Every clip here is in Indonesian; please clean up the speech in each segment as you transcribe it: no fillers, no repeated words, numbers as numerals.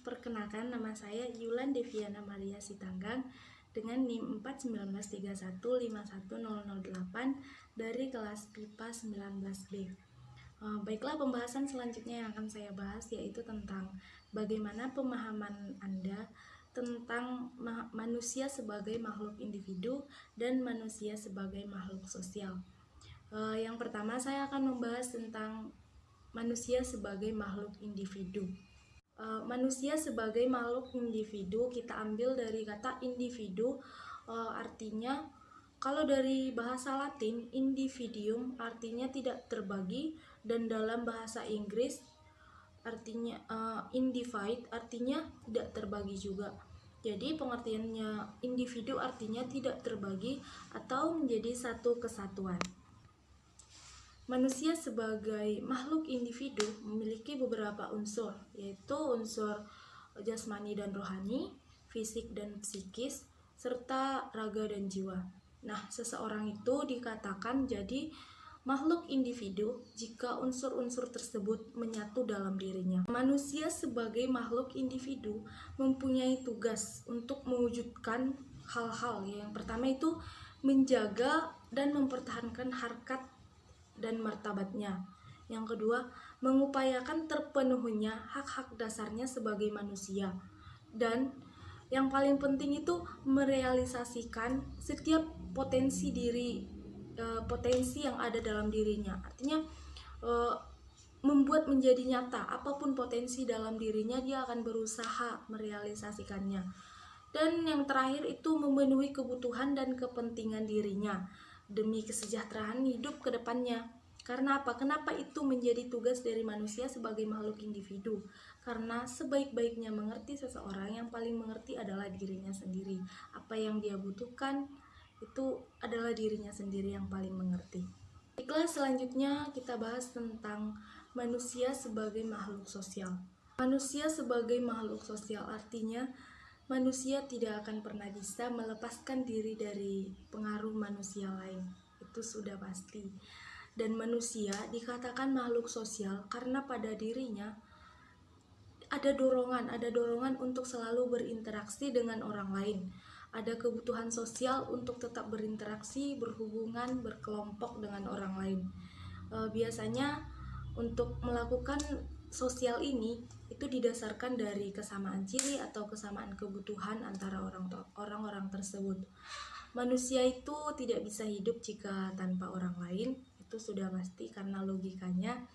Perkenalkan, nama saya Yulan Deviana Maria Sitanggang dengan NIM 419315108 dari kelas PIPA 19B. Baiklah, pembahasan selanjutnya yang akan saya bahas yaitu tentang bagaimana pemahaman Anda tentang manusia sebagai makhluk individu dan manusia sebagai makhluk sosial. Yang pertama, saya akan membahas tentang manusia sebagai makhluk individu. Manusia sebagai makhluk individu kita ambil dari kata individu, artinya kalau dari bahasa Latin individuum artinya tidak terbagi, dan dalam bahasa Inggris artinya individe artinya tidak terbagi juga. Jadi pengertiannya individu artinya tidak terbagi atau menjadi satu kesatuan. Manusia sebagai makhluk individu memiliki beberapa unsur, yaitu unsur jasmani dan rohani, fisik dan psikis, serta raga dan jiwa. Nah, seseorang itu dikatakan jadi makhluk individu jika unsur-unsur tersebut menyatu dalam dirinya. Manusia sebagai makhluk individu mempunyai tugas untuk mewujudkan hal-hal. Yang pertama itu menjaga dan mempertahankan harkat dan martabatnya. Yang kedua, mengupayakan terpenuhinya hak-hak dasarnya sebagai manusia. Dan yang paling penting itu merealisasikan setiap potensi yang ada dalam dirinya. Artinya membuat menjadi nyata apapun potensi dalam dirinya, dia akan berusaha merealisasikannya. Dan yang terakhir itu memenuhi kebutuhan dan kepentingan dirinya demi kesejahteraan hidup ke depannya. Karena apa? Kenapa itu menjadi tugas dari manusia sebagai makhluk individu? Karena sebaik-baiknya mengerti seseorang, yang paling mengerti adalah dirinya sendiri. Apa yang dia butuhkan itu adalah dirinya sendiri yang paling mengerti. Baiklah, selanjutnya kita bahas tentang manusia sebagai makhluk sosial. Manusia sebagai makhluk sosial artinya manusia tidak akan pernah bisa melepaskan diri dari pengaruh manusia lain. Itu sudah pasti. Dan manusia dikatakan makhluk sosial karena pada dirinya ada dorongan untuk selalu berinteraksi dengan orang lain. Ada kebutuhan sosial untuk tetap berinteraksi, berhubungan, berkelompok dengan orang lain. Biasanya untuk melakukan sosial ini itu didasarkan dari kesamaan ciri atau kesamaan kebutuhan antara orang-orang tersebut. Manusia itu tidak bisa hidup jika tanpa orang lain, itu sudah pasti, karena logikanya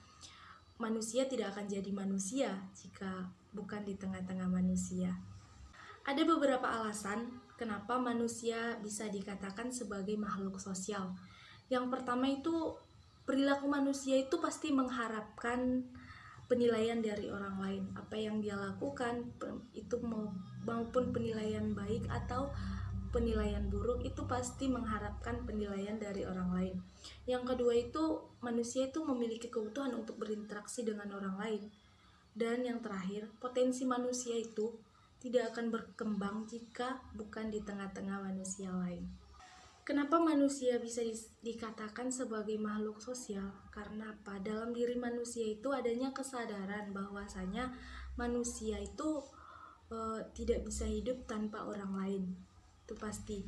manusia tidak akan jadi manusia jika bukan di tengah-tengah manusia. Ada beberapa alasan kenapa manusia bisa dikatakan sebagai makhluk sosial. Yang pertama itu perilaku manusia itu pasti mengharapkan penilaian dari orang lain. Apa yang dia lakukan itu maupun penilaian baik atau penilaian buruk itu pasti mengharapkan penilaian dari orang lain. Yang kedua itu manusia itu memiliki kebutuhan untuk berinteraksi dengan orang lain. Dan yang terakhir, potensi manusia itu tidak akan berkembang jika bukan di tengah-tengah manusia lain. Kenapa manusia bisa dikatakan sebagai makhluk sosial? Karena apa? Dalam diri manusia itu adanya kesadaran bahwasanya manusia itu tidak bisa hidup tanpa orang lain. Itu pasti.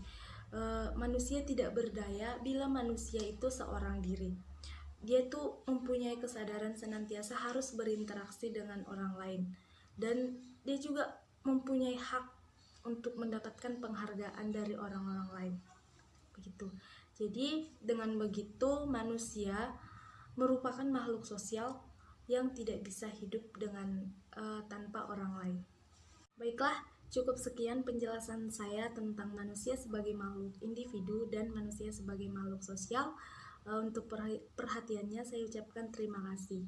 Manusia tidak berdaya bila manusia itu seorang diri. Dia tuh mempunyai kesadaran senantiasa harus berinteraksi dengan orang lain. Dan dia juga mempunyai hak untuk mendapatkan penghargaan dari orang-orang lain. Begitu. Jadi dengan begitu manusia merupakan makhluk sosial yang tidak bisa hidup dengan tanpa orang lain. Baiklah, cukup sekian penjelasan saya tentang manusia sebagai makhluk individu dan manusia sebagai makhluk sosial. Untuk perhatiannya saya ucapkan terima kasih.